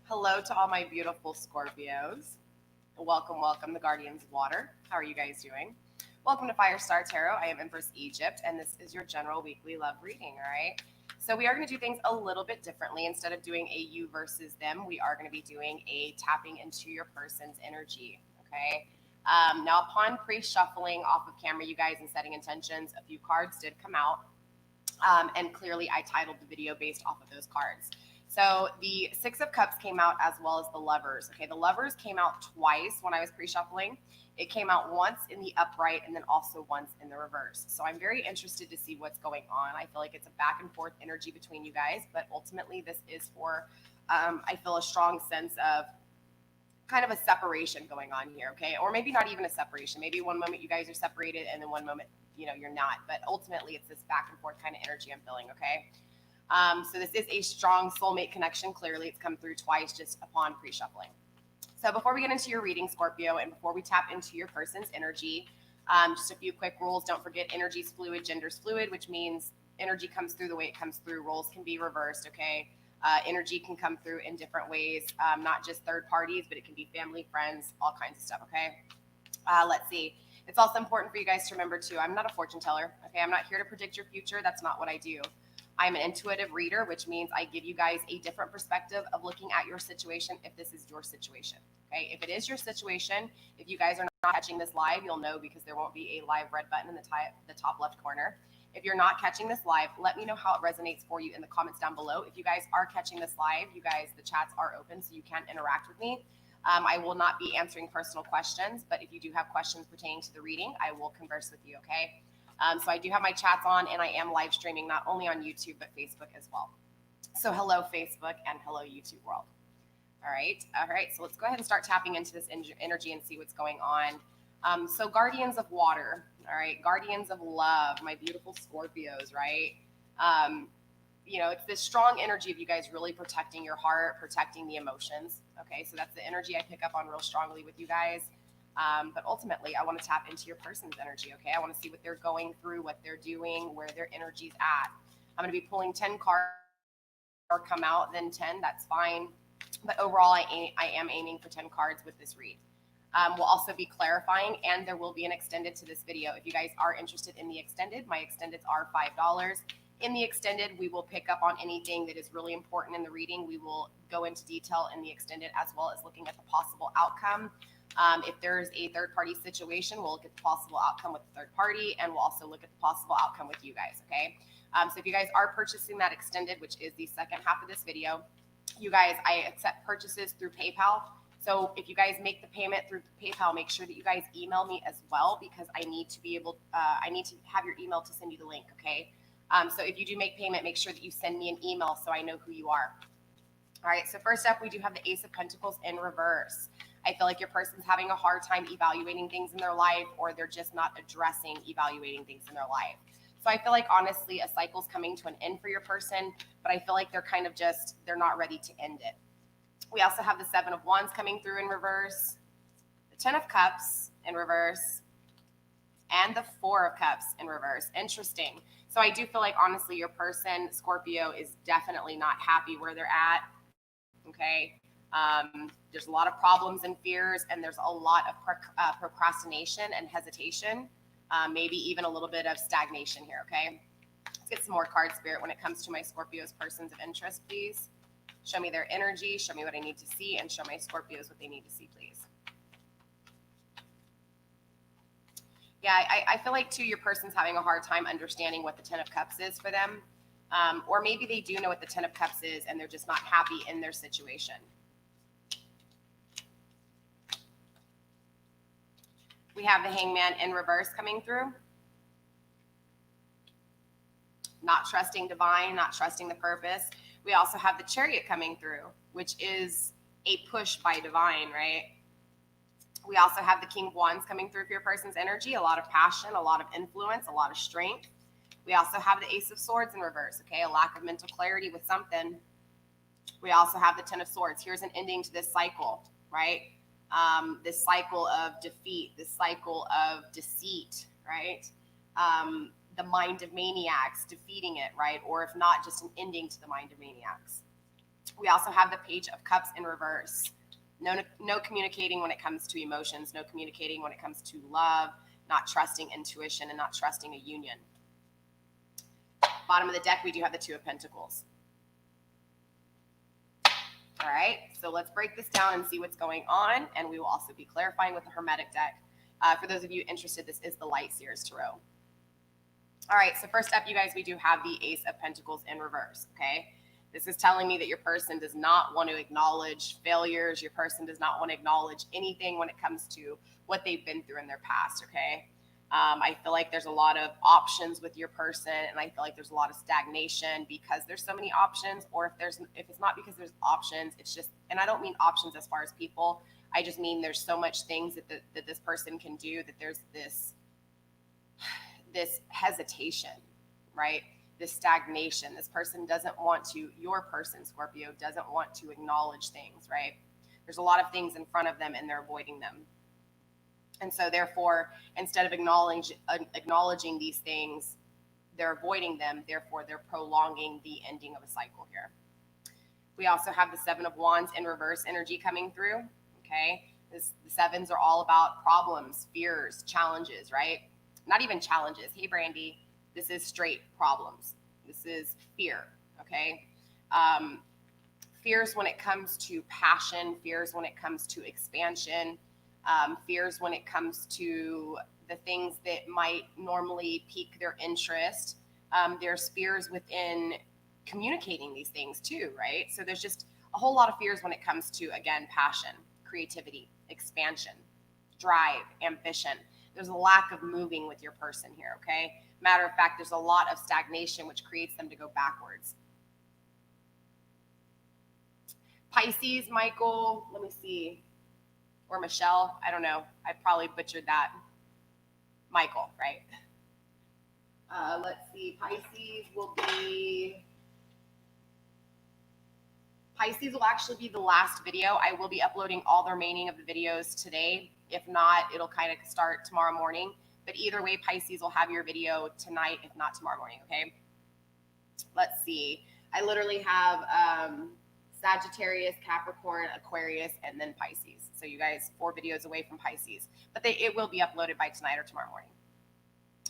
Hello to all my beautiful Scorpios. Welcome, welcome, the Guardians of Water. How are you guys doing? Welcome to FireStar Tarot. I am Empress Egypt, and this is your general weekly love reading, all right? So we are going to do things a little bit differently. Instead of doing a you versus them, we are going to be doing a tapping into your person's energy, okay? Now, upon pre-shuffling off of camera, you guys, and setting intentions, a few cards did come out, and clearly I titled the video based off of those cards. So the Six of Cups came out as well as the Lovers. Okay, the Lovers came out twice when I was pre-shuffling. It came out once in the upright and then also once in the reverse. So I'm very interested to see what's going on. I feel like it's a back and forth energy between you guys, but ultimately this is for, I feel a strong sense of kind of a separation going on here, okay? Or maybe not even a separation. Maybe one moment you guys are separated and then one moment, you know, you're not. But ultimately it's this back and forth kind of energy I'm feeling, okay? So this is a strong soulmate connection. Clearly, it's come through twice just upon pre-shuffling. So before we get into your reading, Scorpio, and before we tap into your person's energy, just a few quick rules. Don't forget energy's fluid, gender's fluid, which means energy comes through the way it comes through. Roles can be reversed, okay? Energy can come through in different ways, not just third parties, but it can be family, friends, all kinds of stuff, okay? Let's see. It's also important for you guys to remember, too, I'm not a fortune teller, okay? I'm not here to predict your future. That's not what I do. I'm an intuitive reader, which means I give you guys a different perspective of looking at your situation if this is your situation, okay? If it is your situation, if you guys are not catching this live, you'll know because there won't be a live red button in the top left corner. If you're not catching this live, let me know how it resonates for you in the comments down below. If you guys are catching this live, you guys, the chats are open so you can interact with me. I will not be answering personal questions, but if you do have questions pertaining to the reading, I will converse with you, okay? So I do have my chats on, and I am live streaming not only on YouTube, but Facebook as well. So hello, Facebook, and hello, YouTube world. All right. So let's go ahead and start tapping into this energy and see what's going on. So Guardians of Water, all right, Guardians of Love, my beautiful Scorpios, right? You know, it's this strong energy of you guys really protecting your heart, protecting the emotions, okay? So that's the energy I pick up on real strongly with you guys. But ultimately, I want to tap into your person's energy, okay? I want to see what they're going through, what they're doing, where their energy's at. I'm going to be pulling 10 cards or come out, then 10, that's fine. But overall, I am aiming for 10 cards with this read. We'll also be clarifying, and there will be an extended to this video. If you guys are interested in the extended, my extendeds are $5. In the extended, we will pick up on anything that is really important in the reading. We will go into detail in the extended as well as looking at the possible outcome. If there's a third-party situation, we'll look at the possible outcome with the third party, and we'll also look at the possible outcome with you guys, okay? So if you guys are purchasing that extended, which is the second half of this video, you guys, I accept purchases through PayPal. So if you guys make the payment through PayPal, make sure that you guys email me as well because I need to be able, I need to have your email to send you the link, okay? So if you do make payment, make sure that you send me an email so I know who you are. All right, so first up, we do have the Ace of Pentacles in reverse. I feel like your person's having a hard time evaluating things in their life, or they're just not addressing evaluating things in their life. So I feel like, honestly, a cycle's coming to an end for your person, but I feel like they're kind of just, they're not ready to end it. We also have the Seven of Wands coming through in reverse, the Ten of Cups in reverse, and the Four of Cups in reverse. Interesting. So I do feel like, honestly, your person, Scorpio, is definitely not happy where they're at, okay? There's a lot of problems and fears, and there's a lot of procrastination and hesitation, maybe even a little bit of stagnation here, okay? Let's get some more card spirit when it comes to my Scorpio's persons of interest, please. Show me their energy, show me what I need to see, and show my Scorpios what they need to see, please. Yeah, I feel like, too, your person's having a hard time understanding what the Ten of Cups is for them. Or maybe they do know what the Ten of Cups is, and they're just not happy in their situation. We have the Hangman in reverse coming through. Not trusting divine, not trusting the purpose. We also have the Chariot coming through, which is a push by divine, right? We also have the King of Wands coming through for your person's energy, a lot of passion, a lot of influence, a lot of strength. We also have the Ace of Swords in reverse, okay? A lack of mental clarity with something. We also have the Ten of Swords. Here's an ending to this cycle, right? This cycle of defeat, this cycle of deceit, right? The mind of maniacs, defeating it, right? Or if not, just an ending to the mind of maniacs. We also have the Page of Cups in reverse. No communicating when it comes to emotions, no communicating when it comes to love, not trusting intuition, and not trusting a union. Bottom of the deck, we do have the Two of Pentacles. All right, so let's break this down and see what's going on, and we will also be clarifying with the Hermetic deck. For those of you interested, this is the Light Seers Tarot. All right, so first up, you guys, we do have the Ace of Pentacles in reverse, okay? This is telling me that your person does not want to acknowledge failures. Your person does not want to acknowledge anything when it comes to what they've been through in their past, okay? I feel like there's a lot of options with your person, and I feel like there's a lot of stagnation because there's so many options, or if it's not because there's options, it's just, and I don't mean options as far as people, I just mean there's so much things that this person can do that there's this hesitation, right? This stagnation. This person doesn't want to, your person, Scorpio, doesn't want to acknowledge things, right? There's a lot of things in front of them and they're avoiding them. And so therefore, instead of acknowledging these things, they're avoiding them. Therefore, they're prolonging the ending of a cycle here. We also have the Seven of Wands in reverse energy coming through, okay? The sevens are all about problems, fears, challenges, right? Not even challenges. Hey, Brandy. This is straight problems. This is fear, okay? Fears when it comes to passion, fears when it comes to expansion, fears when it comes to the things that might normally pique their interest. There's fears within communicating these things too, right? So there's just a whole lot of fears when it comes to, again, passion, creativity, expansion, drive, ambition. There's a lack of moving with your person here, okay? Matter of fact, there's a lot of stagnation, which creates them to go backwards. Pisces, Michael, let me see. Or Michelle, I don't know. I probably butchered that. Michael, right? Let's see. Pisces will actually be the last video. I will be uploading all the remaining of the videos today. If not, it'll kind of start tomorrow morning. But either way, Pisces will have your video tonight, if not tomorrow morning, okay? Let's see. I literally have Sagittarius, Capricorn, Aquarius, and then Pisces. So you guys, 4 videos away from Pisces. But it will be uploaded by tonight or tomorrow morning.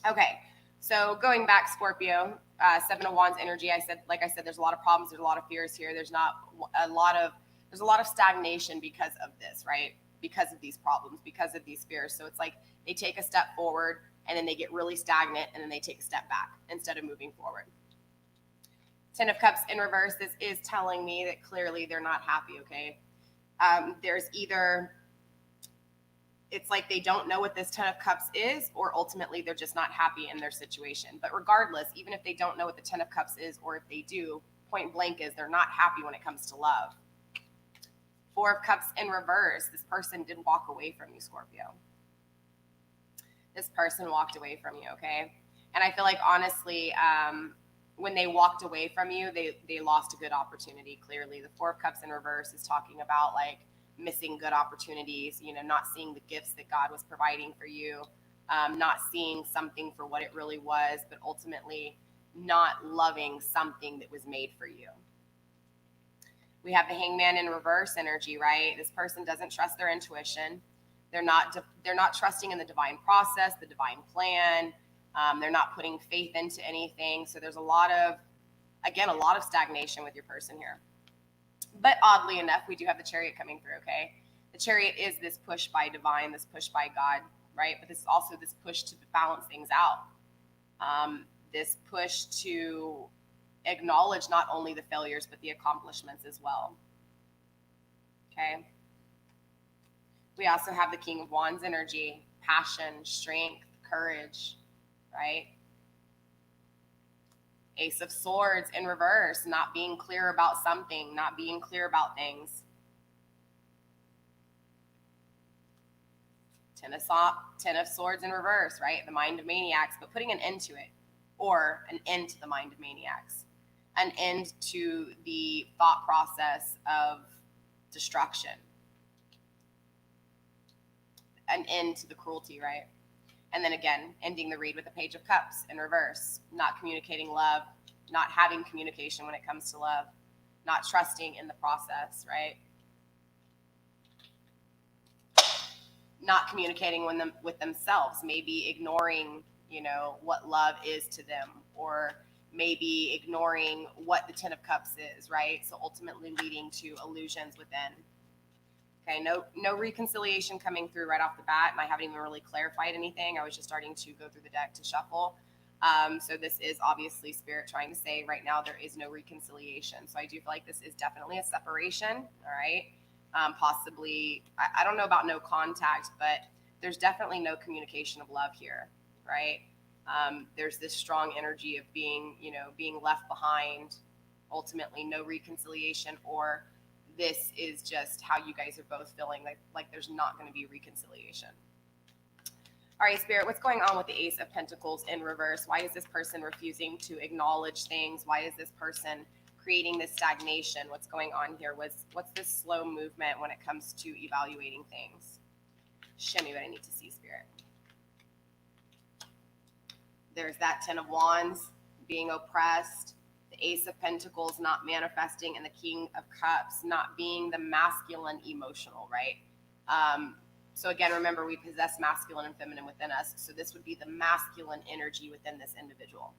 Okay, so going back, Scorpio, Seven of Wands energy. Like I said, there's a lot of problems. There's a lot of fears here. There's a lot of stagnation because of this, right? Because of these problems, because of these fears. So it's like they take a step forward and then they get really stagnant and then they take a step back instead of moving forward. Ten of Cups in reverse. This is telling me that clearly they're not happy, okay? There's either, it's like they don't know what this Ten of Cups is, or ultimately they're just not happy in their situation. But regardless, even if they don't know what the Ten of Cups is, or if they do, point blank is they're not happy when it comes to love. Four of Cups in reverse. This person did walk away from you, Scorpio. This person walked away from you, okay? And I feel like, honestly, when they walked away from you, they lost a good opportunity, clearly. The Four of Cups in reverse is talking about, like, missing good opportunities, you know, not seeing the gifts that God was providing for you, not seeing something for what it really was, but ultimately not loving something that was made for you. We have the Hangman in reverse energy, right? This person doesn't trust their intuition. They're not trusting in the divine process, the divine plan. They're not putting faith into anything. So there's a lot of stagnation with your person here. But oddly enough, we do have the Chariot coming through, okay? The Chariot is this push by divine, this push by God, right? But this is also this push to balance things out. This push to acknowledge not only the failures, but the accomplishments as well. Okay. We also have the King of Wands energy, passion, strength, courage, right? Ace of Swords in reverse, not being clear about something, not being clear about things. Ten of Swords in reverse, right? The mind of maniacs, but putting an end to it, or an end to the mind of maniacs, an end to the thought process of destruction, an end to the cruelty, right? And then again, ending the read with the Page of Cups in reverse, not communicating love, not having communication when it comes to love, not trusting in the process, right? Not communicating with themselves, maybe ignoring, what love is to them, or maybe ignoring what the Ten of Cups is, right? So ultimately leading to illusions within. Okay, no reconciliation coming through right off the bat, and I haven't even really clarified anything. I was just starting to go through the deck to shuffle. So this is obviously Spirit trying to say right now there is no reconciliation. So I do feel like this is definitely a separation, all right? Possibly, I don't know about no contact, but there's definitely no communication of love here, right? There's this strong energy of being left behind, ultimately no reconciliation, or this is just how you guys are both feeling, like there's not going to be reconciliation. All right, Spirit, what's going on with the Ace of Pentacles in reverse? Why is this person refusing to acknowledge things? Why is this person creating this stagnation? What's going on here? What's this slow movement when it comes to evaluating things? Show me what I need to see, Spirit. There's that Ten of Wands, being oppressed, the Ace of Pentacles not manifesting, and the King of Cups not being the masculine emotional, right? So again, remember, we possess masculine and feminine within us. So this would be the masculine energy within this individual.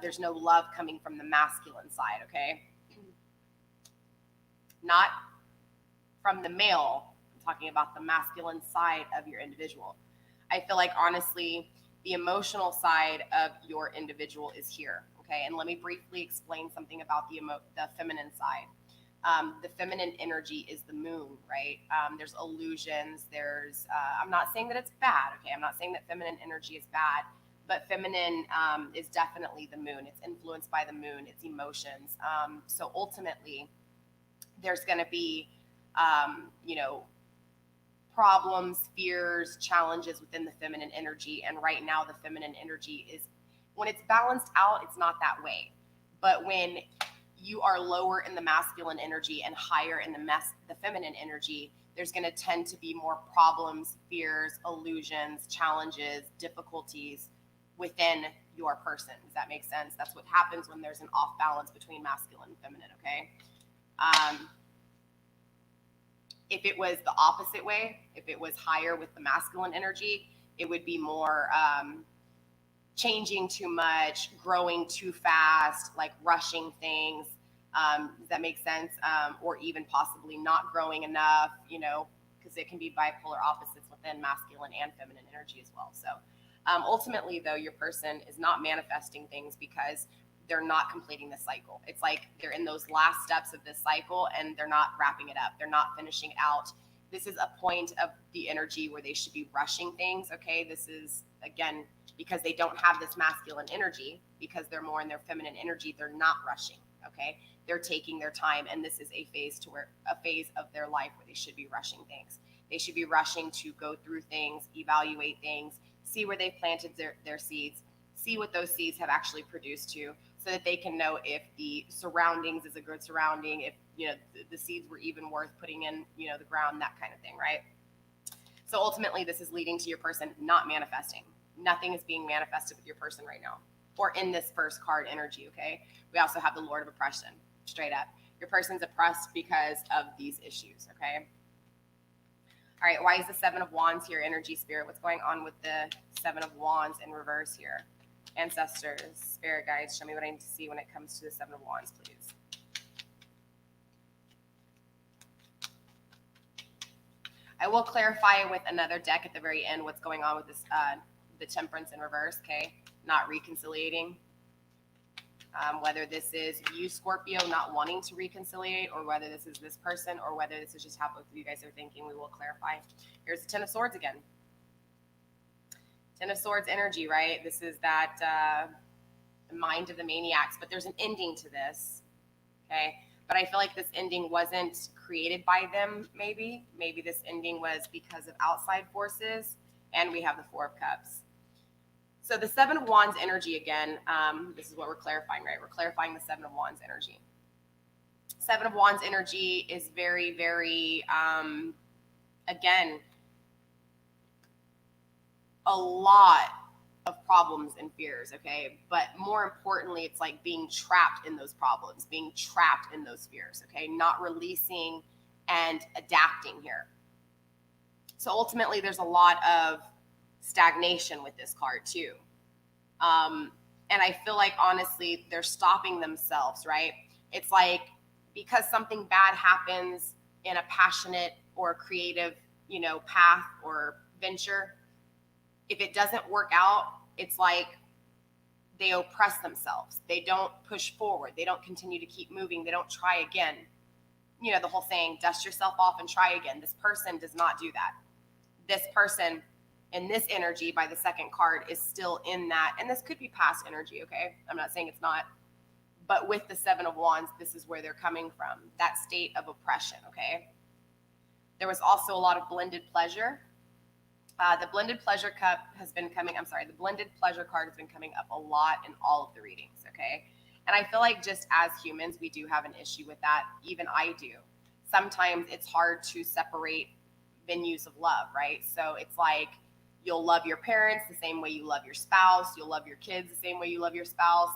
There's no love coming from the masculine side, okay? Not from the male. I'm talking about the masculine side of your individual. I feel like, honestly, the emotional side of your individual is here, okay? And let me briefly explain something about the feminine side. The feminine energy is the moon, right? There's illusions. I'm not saying that it's bad, okay? I'm not saying that feminine energy is bad, but feminine is definitely the moon. It's influenced by the moon, its emotions. So ultimately, there's going to be, problems, fears, challenges within the feminine energy. And right now, the feminine energy is, when it's balanced out, it's not that way. But when you are lower in the masculine energy and higher in the feminine energy, there's going to tend to be more problems, fears, illusions, challenges, difficulties within your person. Does that make sense? That's what happens when there's an off balance between masculine and feminine, okay? If it was the opposite way, if it was higher with the masculine energy, it would be more changing too much, growing too fast, like rushing things. Does that make sense? Or even possibly not growing enough, because it can be bipolar opposites within masculine and feminine energy as well. So ultimately, though, your person is not manifesting things because they're not completing the cycle. It's like they're in those last steps of this cycle and they're not wrapping it up. They're not finishing out. This is a point of the energy where they should be rushing things, okay? This is, again, because they don't have this masculine energy, because they're more in their feminine energy, they're not rushing, okay? They're taking their time, and this is a phase of their life where they should be rushing things. They should be rushing to go through things, evaluate things, see where they've planted their seeds, see what those seeds have actually produced to, so that they can know if the surroundings is a good surrounding, if the seeds were even worth putting in the ground, that kind of thing, right? So ultimately, this is leading to your person not manifesting. Nothing is being manifested with your person right now, or in this first card energy, okay? We also have the Lord of Oppression, straight up. Your person's oppressed because of these issues, okay? All right, why is the Seven of Wands here, energy, Spirit? What's going on with the Seven of Wands in reverse here? Ancestors, spirit guides, show me what I need to see when it comes to the Seven of Wands, please. I will clarify with another deck at the very end what's going on with this, the Temperance in reverse, okay? Not reconciliating. Whether this is you, Scorpio, not wanting to reconciliate, or whether this is this person, or whether this is just how both of you guys are thinking, we will clarify. Here's the Ten of Swords again. Ten of Swords energy, right? This is that mind of the maniacs, but there's an ending to this, okay? But I feel like this ending wasn't created by them, maybe. Maybe this ending was because of outside forces, and we have the Four of Cups. So the Seven of Wands energy again, this is what we're clarifying, right? We're clarifying the Seven of Wands energy. Seven of Wands energy is very, very, again, a lot of problems and fears, okay? But more importantly, it's like being trapped in those problems, being trapped in those fears, okay? Not releasing and adapting here. So ultimately, there's a lot of stagnation with this card too. And I feel like, honestly, they're stopping themselves, right? It's like because something bad happens in a passionate or creative, path or venture, if it doesn't work out, it's like they oppress themselves. They don't push forward. They don't continue to keep moving. They don't try again. The whole saying, dust yourself off and try again. This person does not do that. This person in this energy by the second card is still in that. And this could be past energy, okay? I'm not saying it's not. But with the Seven of Wands, this is where they're coming from, that state of oppression, okay? There was also a lot of blended pleasure. The blended pleasure cup has been the blended pleasure card has been coming up a lot in all of the readings, okay? And I feel like just as humans, we do have an issue with that. Even I do. Sometimes it's hard to separate venues of love, right? So it's like you'll love your parents the same way you love your spouse. You'll love your kids the same way you love your spouse.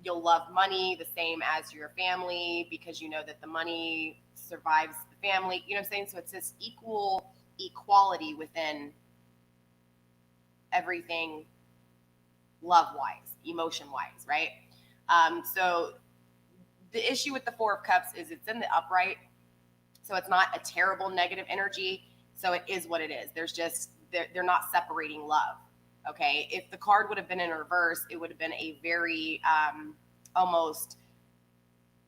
You'll love money the same as your family because you know that the money survives the family. You know what I'm saying? So it's this equality within everything love-wise, emotion-wise, right? So the issue with the Four of Cups is it's in the upright, so it's not a terrible negative energy, so it is what it is. There's just, they're not separating love, okay? If the card would have been in reverse, it would have been a very almost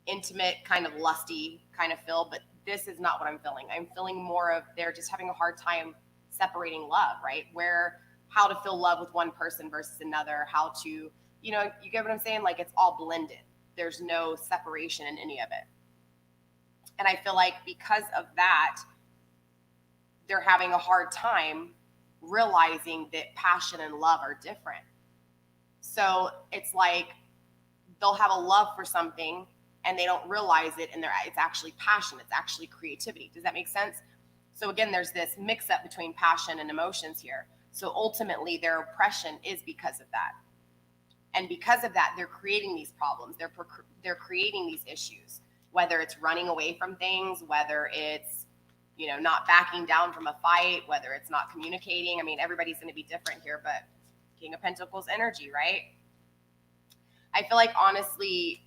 intimate, kind of lusty kind of feel, but this is not what I'm feeling. I'm feeling more of they're just having a hard time separating love, right? How to feel love with one person versus another, how to, you get what I'm saying? Like it's all blended. There's no separation in any of it. And I feel like because of that, they're having a hard time realizing that passion and love are different. So it's like they'll have a love for something and they don't realize it, and it's actually passion, it's actually creativity. Does that make sense? So again, there's this mix-up between passion and emotions here. So ultimately, their oppression is because of that. And because of that, they're creating these problems. They're creating these issues, whether it's running away from things, whether it's, not backing down from a fight, whether it's not communicating. I mean, everybody's going to be different here, but King of Pentacles energy, right? I feel like, honestly,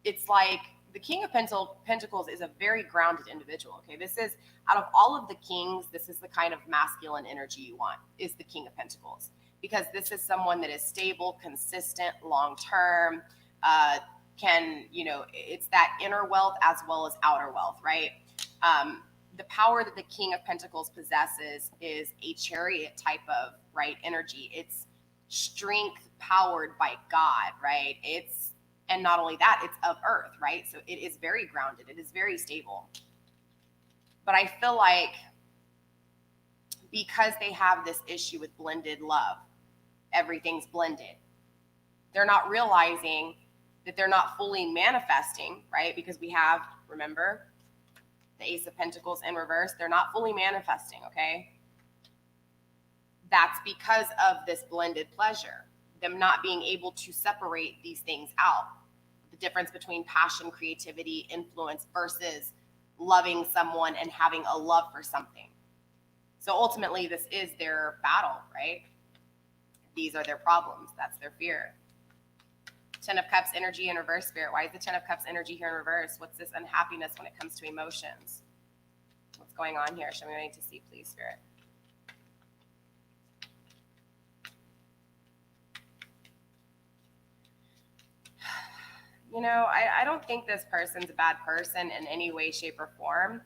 it's like the King of Pentacles is a very grounded individual, okay? This is, out of all of the kings, this is the kind of masculine energy you want, is the King of Pentacles. Because this is someone that is stable, consistent, long-term, it's that inner wealth as well as outer wealth, right? The power that the King of Pentacles possesses is a chariot type of, right, energy. It's strength powered by God, right? And not only that, it's of earth, right? So it is very grounded. It is very stable. But I feel like because they have this issue with blended love, everything's blended. They're not realizing that they're not fully manifesting, right? Because we have, remember, the Ace of Pentacles in reverse. They're not fully manifesting, okay? That's because of this blended pleasure, them not being able to separate these things out. The difference between passion, creativity, influence versus loving someone and having a love for something. So ultimately, this is their battle, right? These are their problems. That's their fear. Ten of Cups energy in reverse, Spirit. Why is the Ten of Cups energy here in reverse? What's this unhappiness when it comes to emotions? What's going on here? Show me what I need to see, please, Spirit. I don't think this person's a bad person in any way, shape, or form.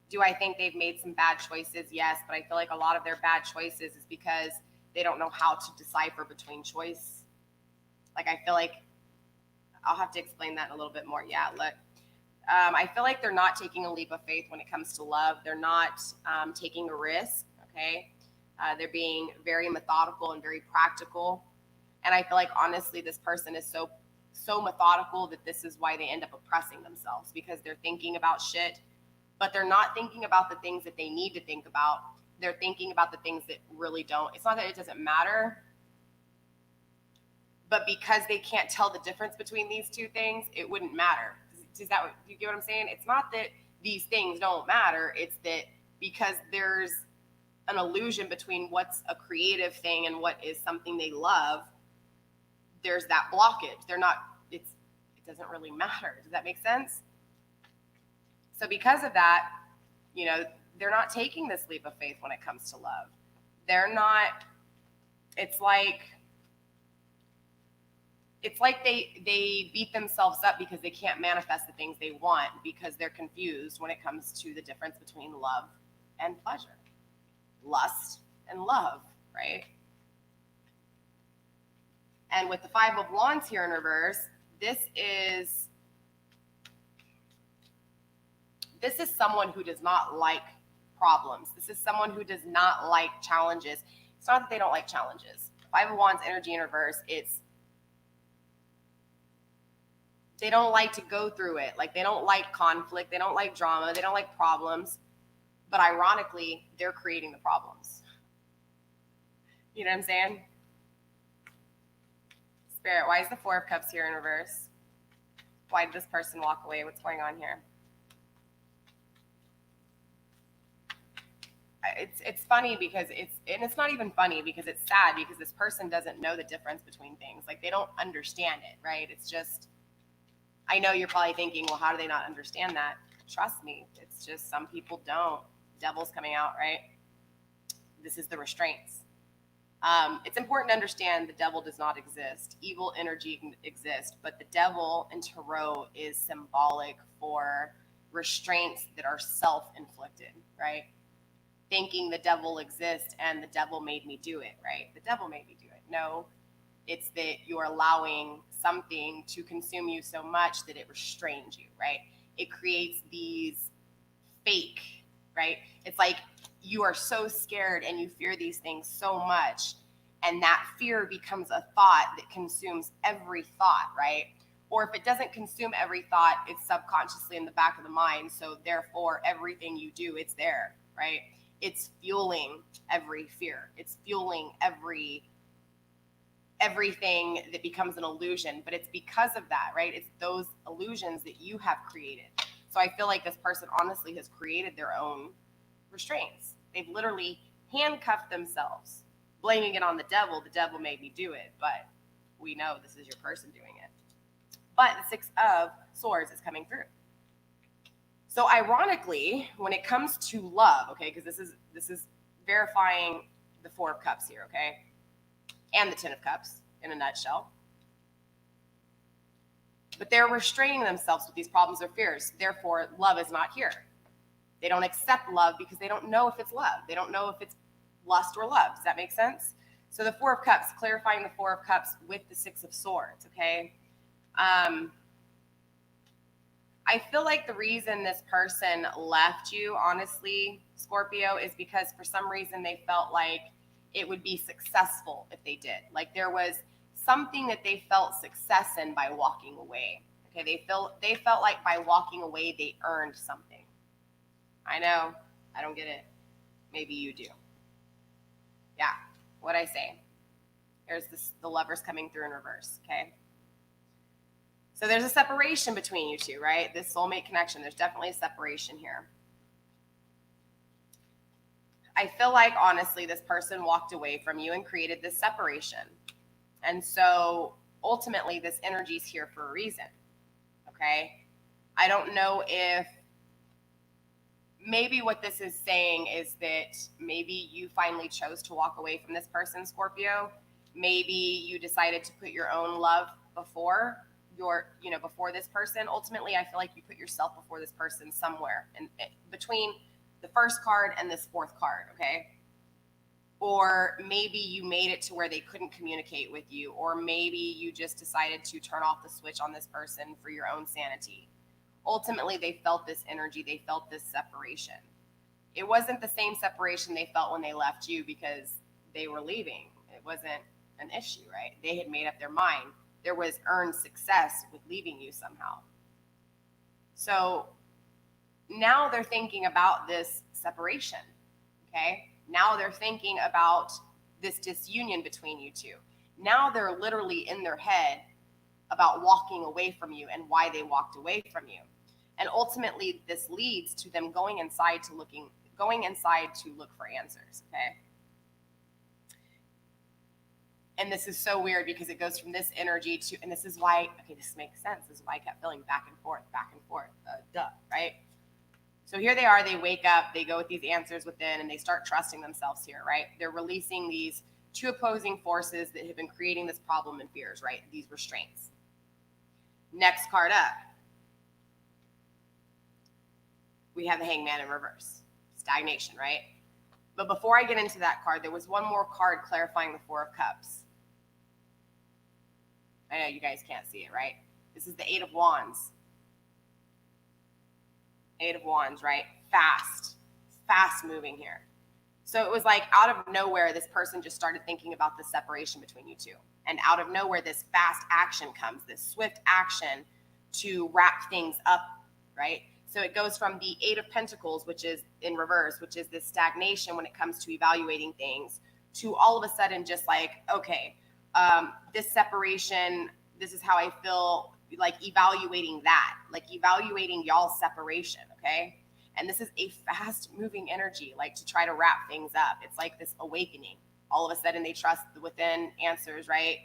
Do I think they've made some bad choices? Yes, but I feel like a lot of their bad choices is because they don't know how to decipher between choice. Like, I feel like I'll have to explain that in a little bit more. Yeah, look. I feel like they're not taking a leap of faith when it comes to love. They're not taking a risk, okay? They're being very methodical and very practical. And I feel like, honestly, this person is so methodical that this is why they end up oppressing themselves, because they're thinking about shit, but they're not thinking about the things that they need to think about. They're thinking about the things that really don't. It's not that it doesn't matter, but because they can't tell the difference between these two things, it wouldn't matter. Is that what you get what I'm saying? It's not that these things don't matter. It's that because there's an illusion between what's a creative thing and what is something they love, there's that blockage. It doesn't really matter. Does that make sense? So because of that, they're not taking this leap of faith when it comes to love. They're not, it's like they beat themselves up because they can't manifest the things they want, because they're confused when it comes to the difference between love and pleasure, lust and love, right? And with the Five of Wands here in reverse, this is someone who does not like problems. This is someone who does not like challenges. It's not that they don't like challenges. Five of Wands energy in reverse, they don't like to go through it. Like, they don't like conflict. They don't like drama. They don't like problems. But ironically, they're creating the problems. You know what I'm saying? Spirit, why is the Four of Cups here in reverse? Why did this person walk away? What's going on here? It's funny because it's not even funny, because it's sad, because this person doesn't know the difference between things. Like, they don't understand it, right? It's just, I know you're probably thinking, well, how do they not understand that? Trust me, it's just some people don't. Devil's coming out, right? This is the restraints. It's important to understand the devil does not exist. Evil energy can exist, but the devil in tarot is symbolic for restraints that are self-inflicted, right? Thinking the devil exists and the devil made me do it, right? The devil made me do it. No, it's that you're allowing something to consume you so much that it restrains you, right? It creates these fake, right? It's like you are so scared and you fear these things so much, and that fear becomes a thought that consumes every thought, right? Or if it doesn't consume every thought, it's subconsciously in the back of the mind. So therefore, everything you do, it's there, right? It's fueling every fear. It's fueling everything that becomes an illusion. But it's because of that, right? It's those illusions that you have created. So I feel like this person honestly has created their own restraints. They've literally handcuffed themselves, blaming it on the devil. The devil made me do it, but we know this is your person doing it. But the Six of Swords is coming through. So ironically, when it comes to love, okay, because this is verifying the Four of Cups here, okay, and the Ten of Cups in a nutshell. But they're restraining themselves with these problems or fears. Therefore, love is not here. They don't accept love because they don't know if it's love. They don't know if it's lust or love. Does that make sense? So the Four of Cups, clarifying the Four of Cups with the Six of Swords, okay? I feel like the reason this person left you, honestly, Scorpio, is because for some reason they felt like it would be successful if they did. Like, there was something that they felt success in by walking away. Okay, they felt like by walking away they earned something. I know, I don't get it. Maybe you do. Yeah, what'd I say? Here's the Lovers coming through in reverse, okay? So there's a separation between you two, right? This soulmate connection, there's definitely a separation here. I feel like, honestly, this person walked away from you and created this separation. And so ultimately, this energy is here for a reason, okay? I don't know if, maybe what this is saying is that maybe you finally chose to walk away from this person, Scorpio. Maybe you decided to put your own love before before this person. Ultimately, I feel like you put yourself before this person somewhere, and between the first card and this fourth card, okay? Or maybe you made it to where they couldn't communicate with you, or maybe you just decided to turn off the switch on this person for your own sanity. Ultimately, they felt this energy, they felt this separation. It wasn't the same separation they felt when they left you because they were leaving. It wasn't an issue, right? They had made up their mind. There was earned success with leaving you somehow. So now they're thinking about this separation, okay? Now they're thinking about this disunion between you two. Now they're literally in their head about walking away from you and why they walked away from you. And ultimately, this leads to them going inside to look for answers, okay? And this is so weird because it goes from this energy to, and this is why, okay, this makes sense. This is why I kept feeling back and forth, right? So here they are, they wake up, they go with these answers within, and they start trusting themselves here, right? They're releasing these two opposing forces that have been creating this problem and fears, right? These restraints. Next card up, we have the Hangman in reverse. Stagnation, right? But before I get into that card, there was one more card clarifying the Four of Cups. I know you guys can't see it, right? This is the Eight of Wands. Eight of Wands, right? Fast moving here. So it was like out of nowhere, this person just started thinking about the separation between you two. And out of nowhere, this fast action comes, this swift action to wrap things up, right? So it goes from the Eight of Pentacles, which is in reverse, which is this stagnation when it comes to evaluating things, to all of a sudden just like, okay, this separation, this is how I feel, like evaluating that, like evaluating y'all's separation, okay? And this is a fast moving energy, like to try to wrap things up. It's like this awakening. All of a sudden they trust within answers, right?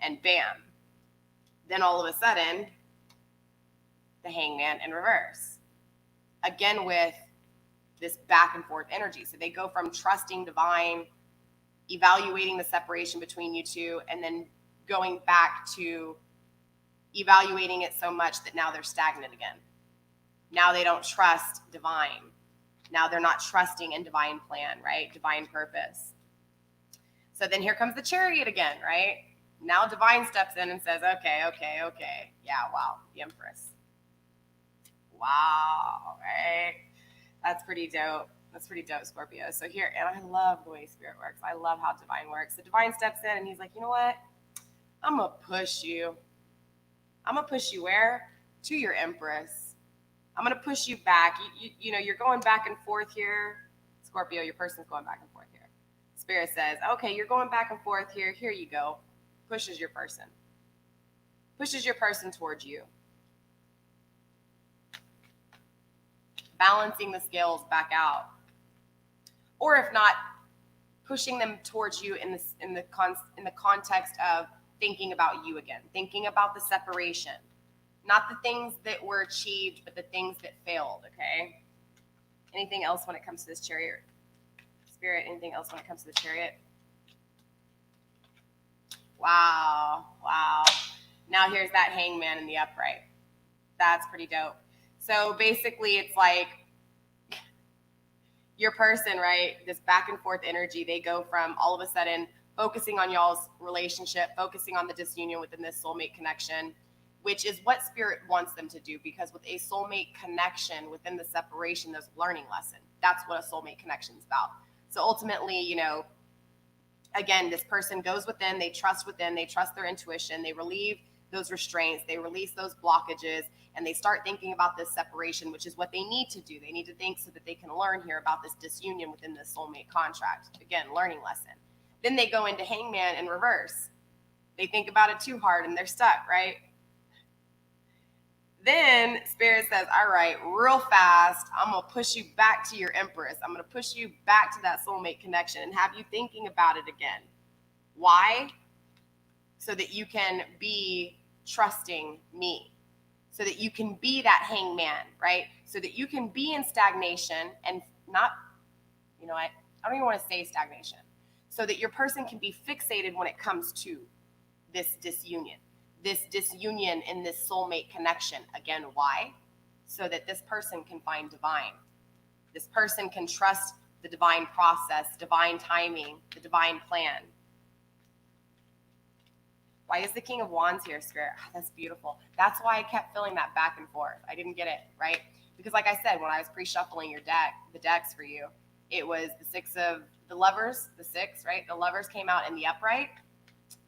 And bam. Then all of a sudden, the Hangman in reverse. Again with this back and forth energy. So they go from trusting divine, evaluating the separation between you two, and then going back to evaluating it so much that now they're stagnant again. Now they don't trust divine. Now they're not trusting in divine plan, right? Divine purpose. So then here comes the Chariot again, right? Now divine steps in and says, okay. Yeah, wow, the Empress. Wow, right? That's pretty dope. That's pretty dope, Scorpio. So here, and I love the way Spirit works. I love how divine works. The divine steps in and he's like, you know what? I'm going to push you. I'm going to push you where? To your Empress. I'm going to push you back. You know, you're going back and forth here. Scorpio, your person's going back and forth here. Spirit says, okay, you're going back and forth here. Here you go. Pushes your person. Pushes your person towards you. Balancing the scales back out. Or if not, pushing them towards you in the context of thinking about you again, thinking about the separation, not the things that were achieved, but the things that failed, okay? Anything else when it comes to this Chariot? Spirit, anything else when it comes to the Chariot? Wow. Now here's that Hangman in the upright. That's pretty dope. So basically it's like your person, right? This back and forth energy, they go from all of a sudden focusing on y'all's relationship, focusing on the disunion within this soulmate connection, which is what Spirit wants them to do, because with a soulmate connection within the separation, there's a learning lesson. That's what a soulmate connection is about. So ultimately, you know, again, this person goes within, they trust their intuition, they relieve those restraints, they release those blockages, and they start thinking about this separation, which is what they need to do. They need to think so that they can learn here about this disunion within this soulmate contract. Again, learning lesson. Then they go into Hangman in reverse. They think about it too hard and they're stuck, right? Then Spirit says, all right, real fast, I'm going to push you back to your Empress. I'm going to push you back to that soulmate connection and have you thinking about it again. Why? So that you can be trusting me. So that you can be that Hangman, right? So that you can be in stagnation and not, you know what? I don't even want to say stagnation. So that your person can be fixated when it comes to this disunion in this soulmate connection. Again, why? So that this person can find divine. This person can trust the divine process, divine timing, the divine plan. Why is the King of Wands here, Spirit? Oh, that's beautiful. That's why I kept feeling that back and forth. I didn't get it, right? Because like I said, when I was pre-shuffling the decks for you, it was the Six of the Lovers, the six, right? The Lovers came out in the upright,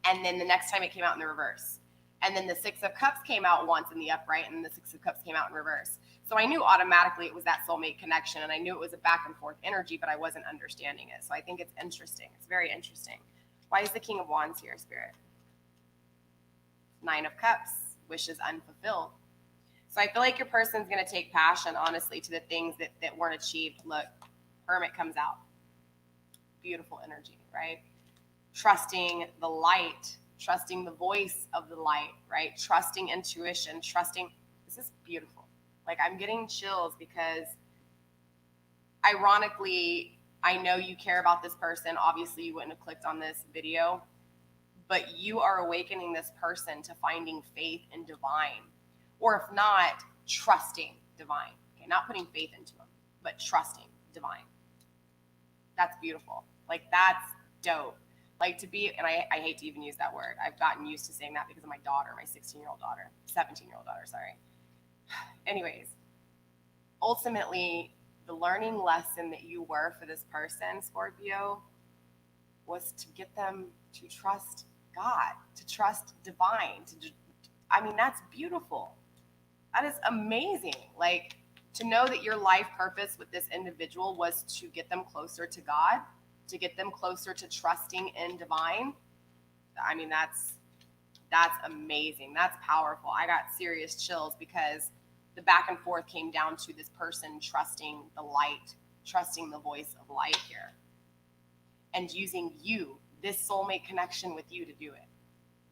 and then the next time it came out in the reverse. And then the Six of Cups came out once in the upright, and then the Six of Cups came out in reverse. So I knew automatically it was that soulmate connection, and I knew it was a back and forth energy, but I wasn't understanding it. So I think it's interesting. It's very interesting. Why is the King of Wands here, Spirit? Nine of Cups, wishes unfulfilled. So I feel like your person's going to take passion, honestly, to the things that weren't achieved. Look, Hermit comes out. Beautiful energy, right? Trusting the light, trusting the voice of the light, right? Trusting intuition, trusting. This is beautiful. Like, I'm getting chills because, ironically, I know you care about this person. Obviously, you wouldn't have clicked on this video, but you are awakening this person to finding faith in divine, or if not, trusting divine. Okay, not putting faith into them, but trusting divine. That's beautiful. Like, that's dope. Like, to be, and I hate to even use that word. I've gotten used to saying that because of my daughter, my 16-year-old daughter, 17-year-old daughter, sorry. Anyways, ultimately, the learning lesson that you were for this person, Scorpio, was to get them to trust God, to trust divine. I mean, that's beautiful. That is amazing. Like, to know that your life purpose with this individual was to get them closer to God, to get them closer to trusting in divine. I mean, that's amazing. That's powerful. I got serious chills because the back and forth came down to this person trusting the light, trusting the voice of light here, and using you, this soulmate connection with you, to do it.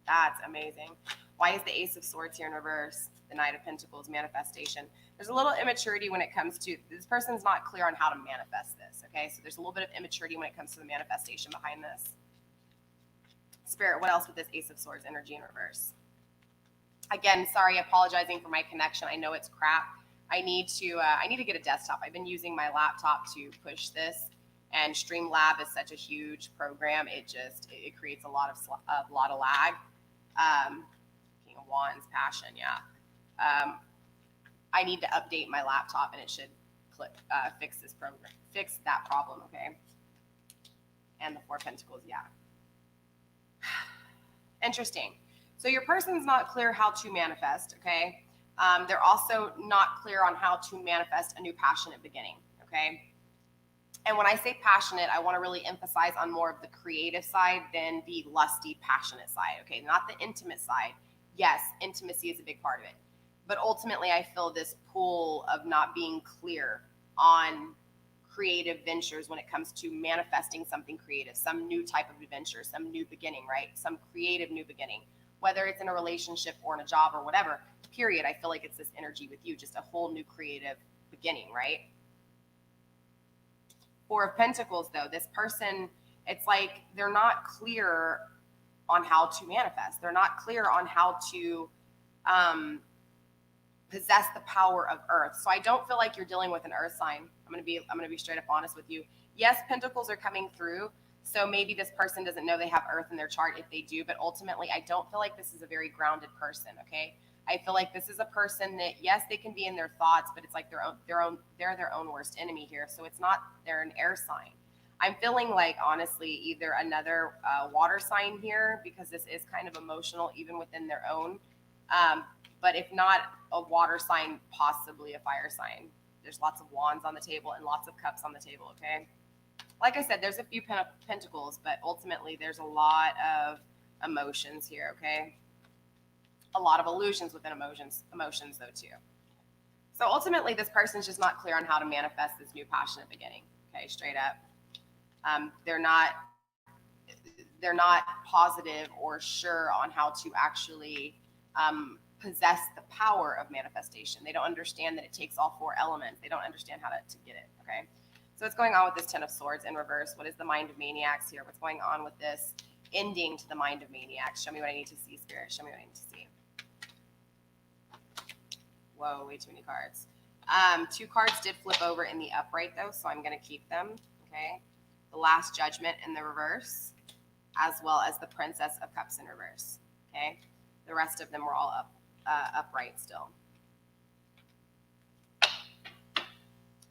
That's amazing. Why is the Ace of Swords here in reverse? The Knight of Pentacles, manifestation. There's a little immaturity when it comes to, this person's not clear on how to manifest this, okay? So there's a little bit of immaturity when it comes to the manifestation behind this. Spirit, what else with this Ace of Swords energy in reverse? Again, sorry, apologizing for my connection. I know it's crap. I need to get a desktop. I've been using my laptop to push this, and Streamlab is such a huge program. It creates a lot of lag. King of Wands, passion, yeah. I need to update my laptop, and it should fix that problem, okay? And the Four of Pentacles, yeah. Interesting. So your person's not clear how to manifest, okay? They're also not clear on how to manifest a new passionate beginning, okay? And when I say passionate, I want to really emphasize on more of the creative side than the lusty, passionate side, okay? Not the intimate side. Yes, intimacy is a big part of it. But ultimately, I feel this pull of not being clear on creative ventures when it comes to manifesting something creative, some new type of adventure, some new beginning, right? Some creative new beginning, whether it's in a relationship or in a job or whatever, period. I feel like it's this energy with you, just a whole new creative beginning, right? Four of Pentacles, though, this person, it's like they're not clear on how to manifest. They're not clear on how to possess the power of Earth. So I don't feel like you're dealing with an Earth sign. I'm gonna be straight up honest with you. Yes, Pentacles are coming through. So maybe this person doesn't know they have Earth in their chart. If they do, but ultimately, I don't feel like this is a very grounded person. Okay, I feel like this is a person that, yes, they can be in their thoughts, but it's like they're their own worst enemy here. So it's not, they're an air sign. I'm feeling like, honestly, either another water sign here, because this is kind of emotional even within their own. But if not a water sign, possibly a fire sign. There's lots of wands on the table and lots of cups on the table, okay? Like I said, there's a few pentacles, but ultimately there's a lot of emotions here, okay? A lot of illusions within emotions though too. So ultimately this person's just not clear on how to manifest this new passionate beginning, okay, straight up. They're not positive or sure on how to actually possess the power of manifestation. They don't understand that it takes all four elements. They don't understand how to get it, okay? So what's going on with this Ten of Swords in reverse? What is the Mind of Maniacs here? What's going on with this ending to the Mind of Maniacs? Show me what I need to see, Spirit. Show me what I need to see. Whoa, way too many cards. Two cards did flip over in the upright though, so I'm going to keep them. Okay. The Last Judgment in the reverse, as well as the Princess of Cups in reverse. Okay. The rest of them were all upright still.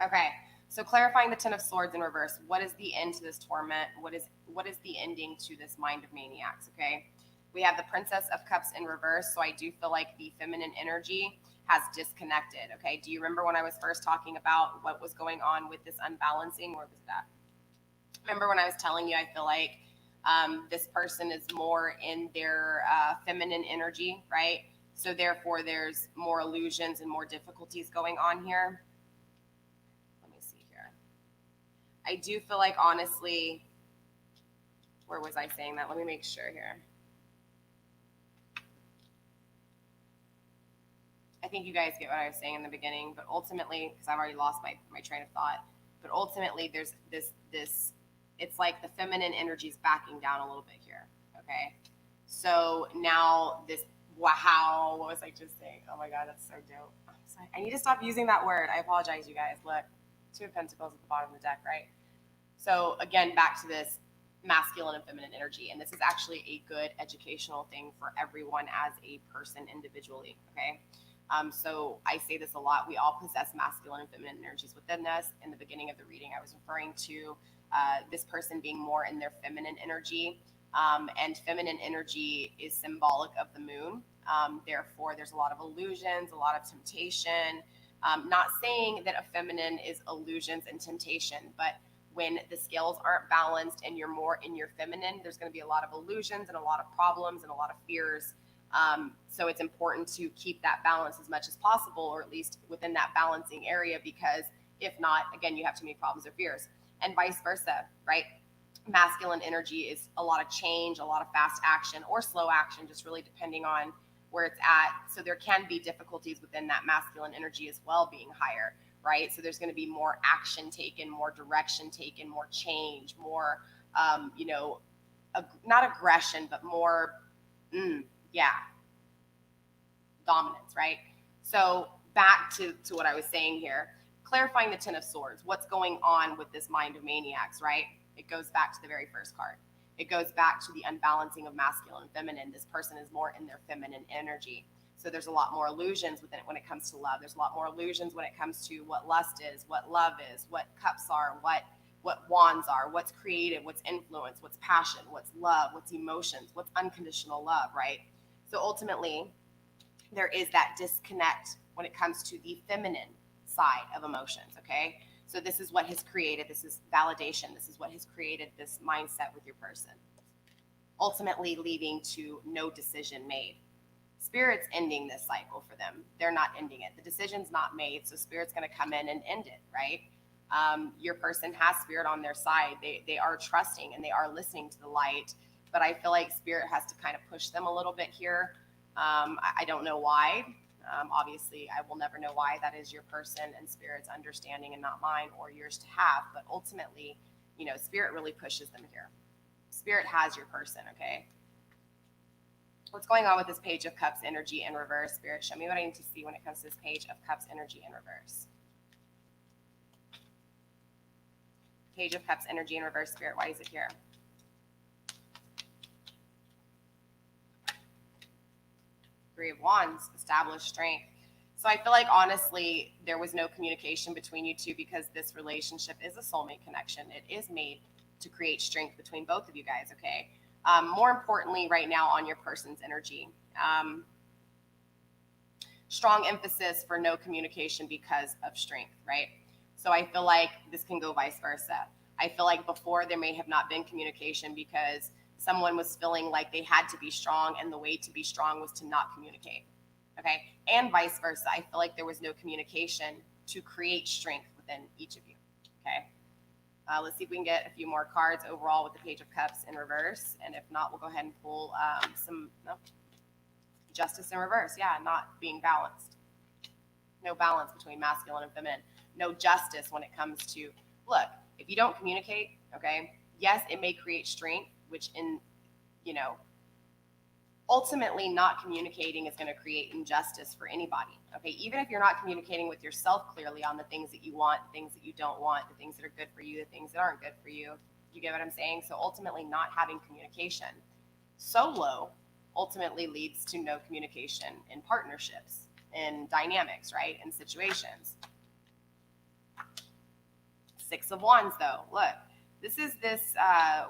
Okay. So clarifying the Ten of Swords in reverse. What is the end to this torment? What is the ending to this mind of maniacs? Okay. We have the Princess of Cups in reverse. So I do feel like the feminine energy has disconnected. Okay. Do you remember when I was first talking about what was going on with this unbalancing? Where was that? Remember when I was telling you, I feel like this person is more in their feminine energy, right? So therefore there's more illusions and more difficulties going on here. Let me see here. I do feel like, honestly, where was I saying that? Let me make sure here. I think you guys get what I was saying in the beginning, but ultimately, because I've already lost my train of thought, but ultimately there's this, it's like the feminine energy is backing down a little bit here, okay? So now this, wow, what was I just saying? Oh my God, that's so dope. I'm sorry. I need to stop using that word. I apologize, you guys. Look, Two of Pentacles at the bottom of the deck, right? So again, back to this masculine and feminine energy, and this is actually a good educational thing for everyone as a person individually, okay? So I say this a lot. We all possess masculine and feminine energies within us. In the beginning of the reading, I was referring to this person being more in their feminine energy. And feminine energy is symbolic of the moon. Therefore, there's a lot of illusions, a lot of temptation. Not saying that a feminine is illusions and temptation, but when the scales aren't balanced and you're more in your feminine, there's going to be a lot of illusions and a lot of problems and a lot of fears. So it's important to keep that balance as much as possible, or at least within that balancing area, because if not, again, you have too many problems or fears, and vice versa, right? Masculine energy is a lot of change, a lot of fast action or slow action, just really depending on where it's at. So there can be difficulties within that masculine energy as well, being higher, right? So there's going to be more action taken, more direction taken, more change, more, not aggression, but more, dominance, right? So back to what I was saying here, clarifying the Ten of Swords. What's going on with this mind of maniacs, right? It goes back to the very first card. It goes back to the unbalancing of masculine and feminine. This person is more in their feminine energy. So there's a lot more illusions within it when it comes to love. There's a lot more illusions when it comes to what lust is, what love is, what cups are, what wands are, what's creative, what's influence, what's passion, what's love, what's emotions, what's unconditional love, right? So ultimately, there is that disconnect when it comes to the feminine side of emotions, okay? So this is what has created, this is validation, this is what has created this mindset with your person, ultimately leading to no decision made. Spirit's ending this cycle for them. They're not ending it. The decision's not made, so Spirit's going to come in and end it, right? Your person has Spirit on their side. They are trusting and they are listening to the light, but I feel like Spirit has to kind of push them a little bit here. I don't know why. Obviously, I will never know why. That is your person and Spirit's understanding and not mine or yours to have. But ultimately, Spirit really pushes them here. Spirit has your person, okay? What's going on with this Page of Cups energy in reverse? Spirit, show me what I need to see when it comes to this Page of Cups energy in reverse. Page of Cups energy in reverse, Spirit, why is it here? Three of Wands, established strength. So I feel like, honestly, there was no communication between you two, because this relationship is a soulmate connection. It is made to create strength between both of you guys, okay? More importantly, right now on your person's energy, strong emphasis for no communication because of strength, right? So I feel like this can go vice versa. I feel like before there may have not been communication because someone was feeling like they had to be strong, and the way to be strong was to not communicate, okay? And vice versa. I feel like there was no communication to create strength within each of you, okay? Let's see if we can get a few more cards overall with the Page of Cups in reverse. And if not, we'll go ahead and pull Justice in reverse. Yeah, not being balanced. No balance between masculine and feminine. No justice when it comes to, look, if you don't communicate, okay, yes, it may create strength, which ultimately not communicating is going to create injustice for anybody. Okay, even if you're not communicating with yourself clearly on the things that you want, the things that you don't want, the things that are good for you, the things that aren't good for you. You get what I'm saying? So ultimately not having communication solo ultimately leads to no communication in partnerships, in dynamics, right? In situations. Six of Wands though, look, this is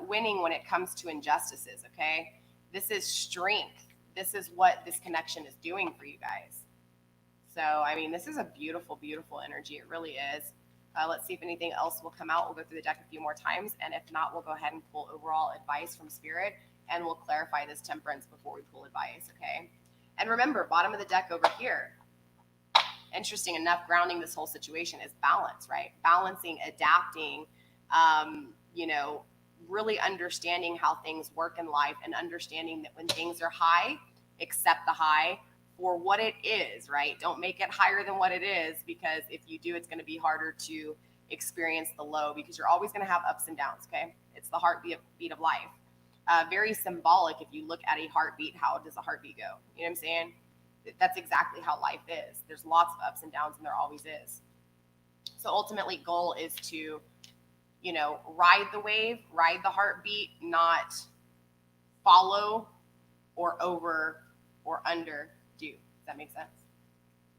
winning when it comes to injustices, okay? This is strength. This is what this connection is doing for you guys. So, I mean, this is a beautiful, beautiful energy. It really is. Let's see if anything else will come out. We'll go through the deck a few more times. And if not, we'll go ahead and pull overall advice from Spirit. And we'll clarify this temperance before we pull advice, okay? And remember, bottom of the deck over here, interesting enough, grounding this whole situation is balance, right? Balancing, adapting, really understanding how things work in life and understanding that when things are high, accept the high for what it is, right? Don't make it higher than what it is, because if you do, it's going to be harder to experience the low, because you're always going to have ups and downs, okay? It's the heartbeat of life. Very symbolic. If you look at a heartbeat, how does a heartbeat go? You know what I'm saying? That's exactly how life is. There's lots of ups and downs, and there always is. So ultimately, goal is to, ride the wave, ride the heartbeat, not follow or over or under do. Does that make sense?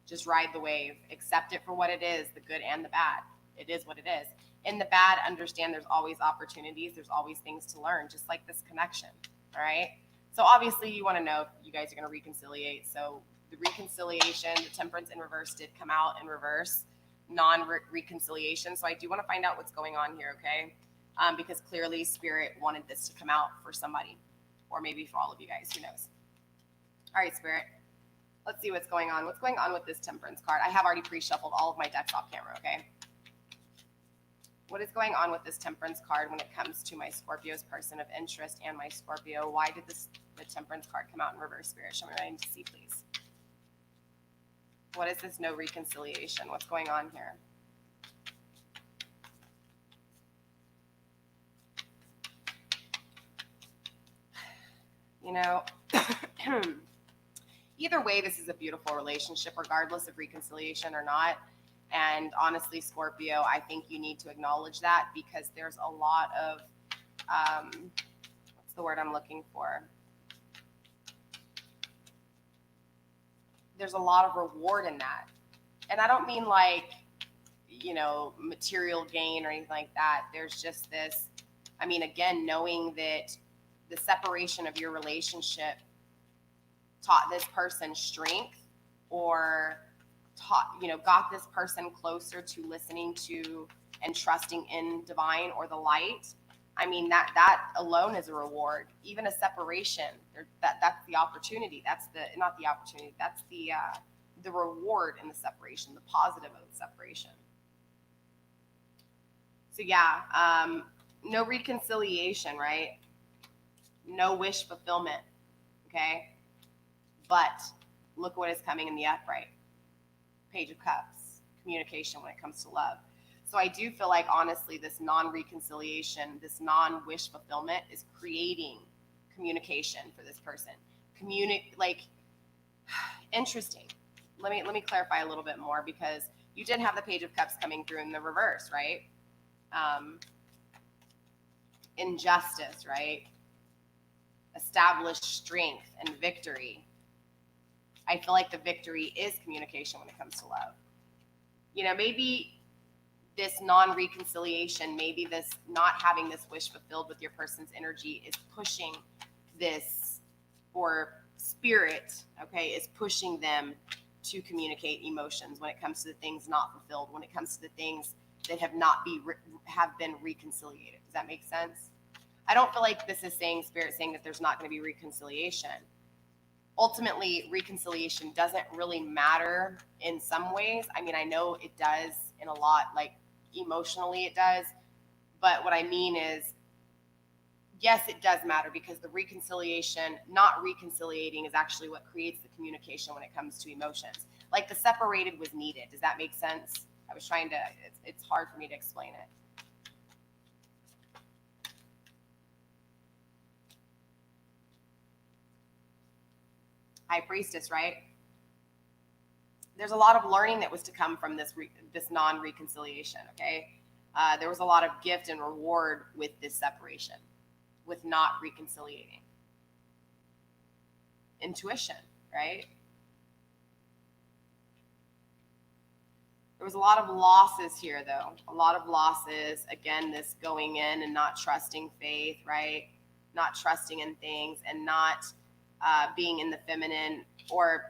Just ride the wave, accept it for what it is, the good and the bad. It is what it is. In the bad, understand there's always opportunities, there's always things to learn, just like this connection, all right? So obviously you want to know if you guys are going to reconciliate. So the reconciliation, the temperance in reverse did come out in reverse, non-reconciliation. So I do want to find out what's going on here, okay? Because clearly Spirit wanted this to come out for somebody, or maybe for all of you guys, who knows? All right, Spirit, let's see what's going on. What's going on with this temperance card? I have already pre-shuffled all of my decks off camera, okay? What is going on with this temperance card when it comes to my Scorpio's person of interest and my Scorpio? Why did the temperance card come out in reverse, Spirit? Show me what I need to see, please. What is this no reconciliation? What's going on here? Either way, this is a beautiful relationship, regardless of reconciliation or not. And honestly, Scorpio, I think you need to acknowledge that, because there's a lot of, what's the word I'm looking for? There's a lot of reward in that. And I don't mean like, material gain or anything like that. There's just this, again, knowing that the separation of your relationship taught this person strength, or got this person closer to listening to and trusting in divine or the light. That alone is a reward. Even a separation, that's the opportunity. That's the reward in the separation, the positive of the separation. So yeah, no reconciliation, right? No wish fulfillment, okay? But look what is coming in the upright. Page of Cups, communication when it comes to love. So I do feel like, honestly, this non-reconciliation, this non-wish fulfillment is creating communication for this person. Interesting. Let me clarify a little bit more, because you did have the Page of Cups coming through in the reverse, right? Injustice, right? Established strength and victory. I feel like the victory is communication when it comes to love. Maybe this non-reconciliation, maybe this not having this wish fulfilled with your person's energy is pushing this, or Spirit, okay, is pushing them to communicate emotions when it comes to the things not fulfilled, when it comes to the things that have been reconciliated. Does that make sense? I don't feel like this is Spirit saying that there's not going to be reconciliation. Ultimately, reconciliation doesn't really matter in some ways. I know it does in a lot, like emotionally it does. But what I mean is, yes, it does matter, because the reconciliation, not reconciliating, is actually what creates the communication when it comes to emotions. Like the separated was needed. Does that make sense? It's hard for me to explain it. High Priestess, right? There's a lot of learning that was to come from this non-reconciliation, okay? There was a lot of gift and reward with this separation, with not reconciliating. Intuition, right? There was a lot of losses here, though. A lot of losses. Again, this going in and not trusting faith, right? Not trusting in things and not being in the feminine, or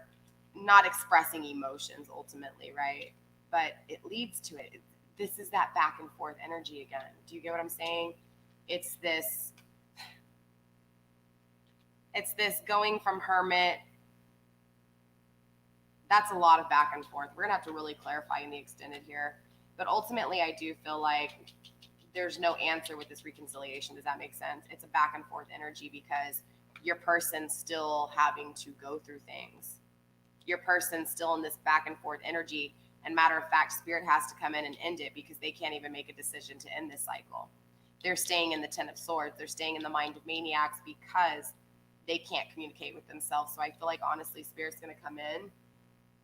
not expressing emotions ultimately, right? But it leads to it. This is that back and forth energy again. Do you get what I'm saying? It's this going from hermit. That's a lot of back and forth. We're gonna have to really clarify in the extended here. But ultimately, I do feel like there's no answer with this reconciliation. Does that make sense? It's a back and forth energy because your person's still having to go through things. Your person's still in this back and forth energy. And matter of fact, Spirit has to come in and end it because they can't even make a decision to end this cycle. They're staying in the Ten of Swords. They're staying in the mind of maniacs because they can't communicate with themselves. So I feel like, honestly, Spirit's going to come in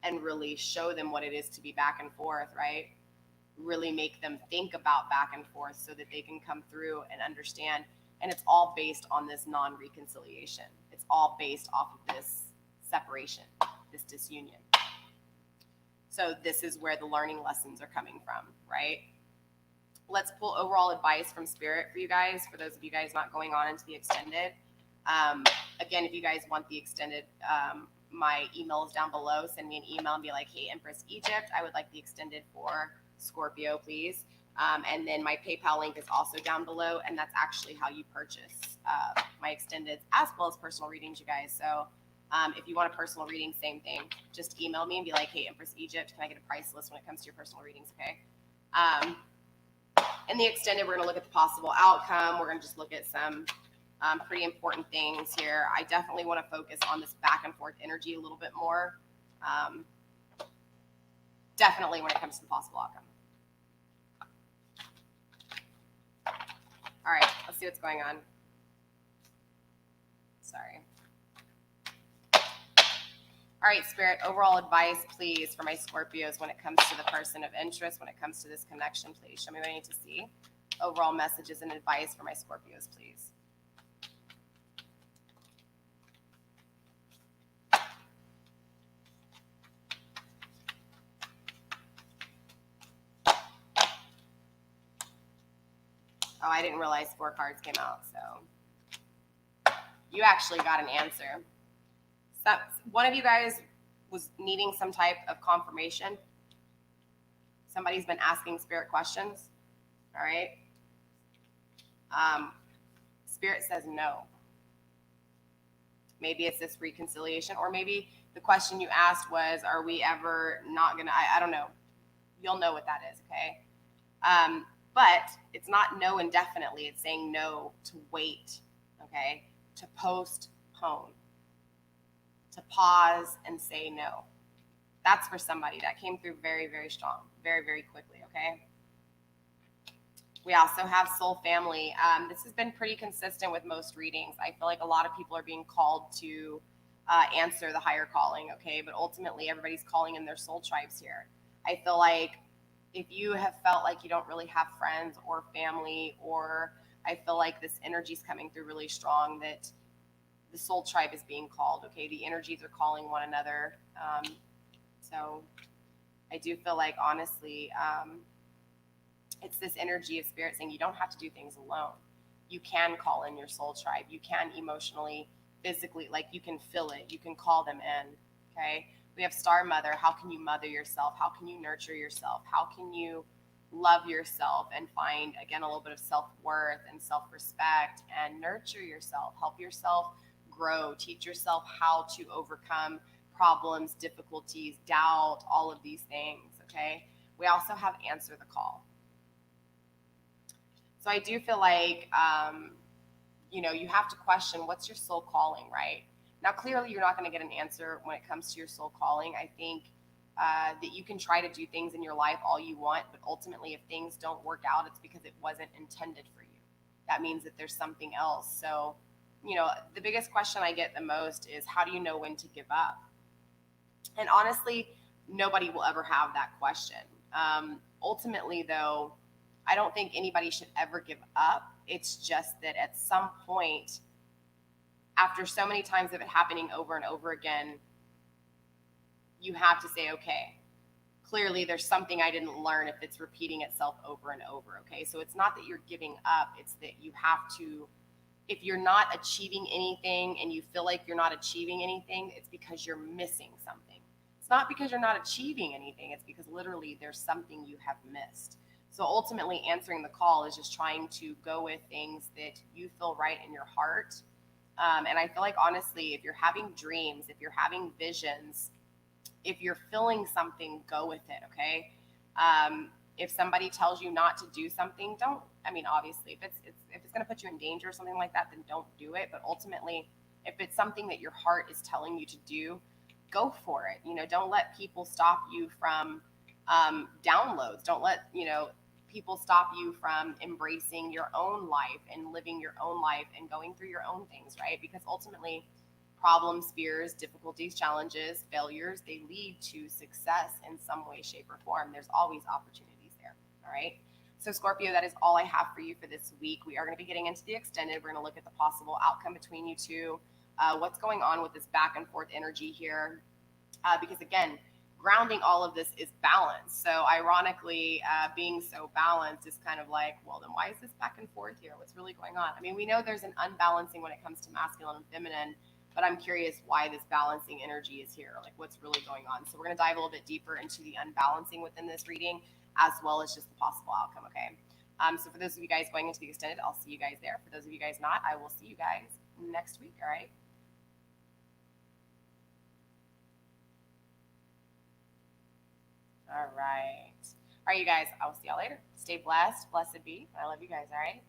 and really show them what it is to be back and forth, right? Really make them think about back and forth so that they can come through and understand. And it's all based on this non-reconciliation. It's all based off of this separation, this disunion. So this is where the learning lessons are coming from, right? Let's pull overall advice from Spirit for you guys, for those of you guys not going on into the extended. Again, if you guys want the extended, my email is down below. Send me an email and be like, hey, Empress Egypt, I would like the extended for Scorpio, please. And then my PayPal link is also down below, and that's actually how you purchase my extended as well as personal readings, you guys. So if you want a personal reading, same thing. Just email me and be like, hey, Empress Egypt, can I get a price list when it comes to your personal readings, okay? In the extended, we're going to look at the possible outcome. We're going to just look at some pretty important things here. I definitely want to focus on this back and forth energy a little bit more. Definitely when it comes to the possible outcome. All right, let's see what's going on. Sorry. All right, Spirit, overall advice, please, for my Scorpios when it comes to the person of interest, when it comes to this connection, please. Show me what I need to see. Overall messages and advice for my Scorpios, please. Oh, I didn't realize 4 cards came out, so you actually got an answer. So one of you guys was needing some type of confirmation. Somebody's been asking Spirit questions, all right? Spirit says no. Maybe it's this reconciliation, or maybe the question you asked was, are we ever not gonna, I don't know. You'll know what that is, okay? But it's not no indefinitely. It's saying no to wait, okay? To postpone, to pause and say no. That's for somebody that came through very, very strong, very, very quickly, okay? We also have soul family. This has been pretty consistent with most readings. I feel like a lot of people are being called to answer the higher calling, okay? But ultimately, everybody's calling in their soul tribes here. I feel like if you have felt like you don't really have friends or family, or I feel like this energy is coming through really strong, that the soul tribe is being called, okay? The energies are calling one another. So I do feel like, honestly, it's this energy of Spirit saying you don't have to do things alone. You can call in your soul tribe. You can emotionally, physically, like you can feel it. You can call them in, okay? We have Star Mother. How can you mother yourself? How can you nurture yourself? How can you love yourself and find, again, a little bit of self-worth and self-respect and nurture yourself? Help yourself grow. Teach yourself how to overcome problems, difficulties, doubt, all of these things, okay? We also have Answer the Call. So I do feel like, you have to question, what's your soul calling, right? Now, clearly, you're not going to get an answer when it comes to your soul calling. I think that you can try to do things in your life all you want, but ultimately, if things don't work out, it's because it wasn't intended for you. That means that there's something else. So the biggest question I get the most is, how do you know when to give up? And honestly, nobody will ever have that question. Ultimately, though, I don't think anybody should ever give up. It's just that at some point, after so many times of it happening over and over again, you have to say, okay, clearly there's something I didn't learn if it's repeating itself over and over. Okay. So it's not that you're giving up, it's that you have to, if you're not achieving anything and you feel like you're not achieving anything, it's because you're missing something. It's not because you're not achieving anything, it's because literally there's something you have missed. So ultimately, answering the call is just trying to go with things that you feel right in your heart. And I feel like, honestly, if you're having dreams, if you're having visions, if you're feeling something, go with it, okay? If somebody tells you not to do something, don't. I mean, obviously, if it's going to put you in danger or something like that, then don't do it. But ultimately, if it's something that your heart is telling you to do, go for it. Don't let people stop you from downloads. Don't let people stop you from embracing your own life and living your own life and going through your own things, right? Because ultimately, problems, fears, difficulties, challenges, failures, they lead to success in some way, shape, or form. There's always opportunities there. All right. So Scorpio, that is all I have for you for this week. We are going to be getting into the extended. We're going to look at the possible outcome between you two, what's going on with this back and forth energy here. Because again, grounding all of this is balance. So ironically, being so balanced is kind of like, well, then why is this back and forth here? What's really going on? I mean, we know there's an unbalancing when it comes to masculine and feminine, but I'm curious why this balancing energy is here, like what's really going on. So we're going to dive a little bit deeper into the unbalancing within this reading, as well as just the possible outcome, okay? So for those of you guys going into the extended, I'll see you guys there. For those of you guys not, I will see you guys next week, all right? All right. All right, you guys, I will see y'all later. Stay blessed. Blessed be. I love you guys, all right?